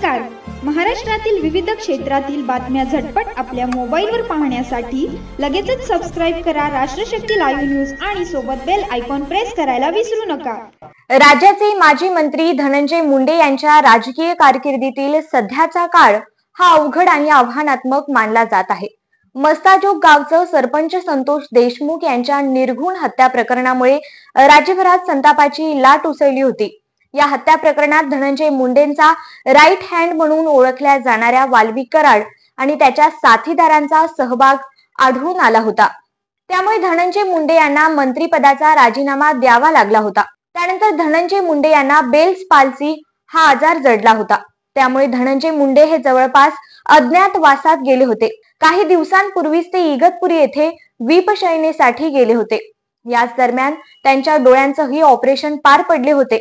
नमस्कार. महाराष्ट्रातील विविध क्षेत्रातील बातम्या झटपट आपल्या मोबाईलवर पाहण्यासाठी लगेचच सबस्क्राइब करा राष्ट्रशक्ती लाईव्ह न्यूज आणि सोबत बेल आयकॉन प्रेस करायला विसरू नका. राज्याचे माजी मंत्री धनंजय मुंडे यांच्या राजकीय कारकिर्दीतील सध्याचा काळ हा अवघड आणि आव्हानात्मक मानला जात आहे. मस्ताजोग गावचं सरपंच संतोष देशमुख यांच्या निर्घृण हत्या प्रकरणामुळे राज्यभरात संतापाची लाट उसळली होती. या हत्या प्रकरणात धनंजय मुंडेंचा राईट हँड म्हणून ओळखल्या जाणाऱ्या वाल्मिक कराड आणि त्याच्या साथीदारांचा सहभाग आढळून आला होता. त्यामुळे धनंजय मुंडे यांना मंत्रिपदाचा राजीनामा द्यावा लागला होता. त्यानंतर धनंजय मुंडे यांना बेल्स पाल्सी हा आजार जडला होता. त्यामुळे धनंजय मुंडे हे जवळपास अज्ञातवासात गेले होते. काही दिवसांपूर्वीच ते इगतपुरी येथे विपशयनेसाठी गेले होते. याच दरम्यान त्यांच्या डोळ्यांचेही ऑपरेशन पार पडले होते.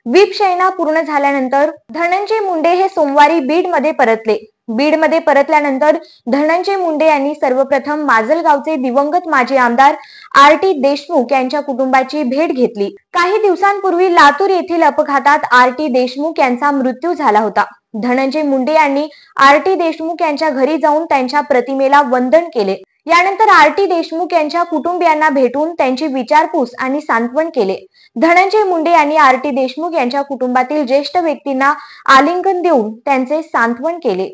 विपशयना पूर्ण झाल्यानंतर धनंजय मुंडे हे सोमवारी बीडमध्ये परतले. बीडमध्ये परतल्यानंतर धनंजय मुंडे यांनी सर्वप्रथम माजलगावचे दिवंगत माजी आमदार आर.टी. देशमुख यांच्या कुटुंबाची भेट घेतली. काही दिवसांपूर्वी लातूर येथील अपघातात आर.टी. देशमुख यांचा मृत्यू झाला होता. धनंजय मुंडे यांनी आर.टी. देशमुख यांच्या घरी जाऊन त्यांच्या प्रतिमेला वंदन केले. यानंतर आर.टी. देशमुख यांच्या कुटुंबियांना भेटून त्यांची विचारपूस आणि सांत्वन केले. धनंजय मुंडे यांनी आर.टी. देशमुख यांच्या कुटुंबातील ज्येष्ठ व्यक्तींना आलिंगन देऊन त्यांचे सांत्वन केले.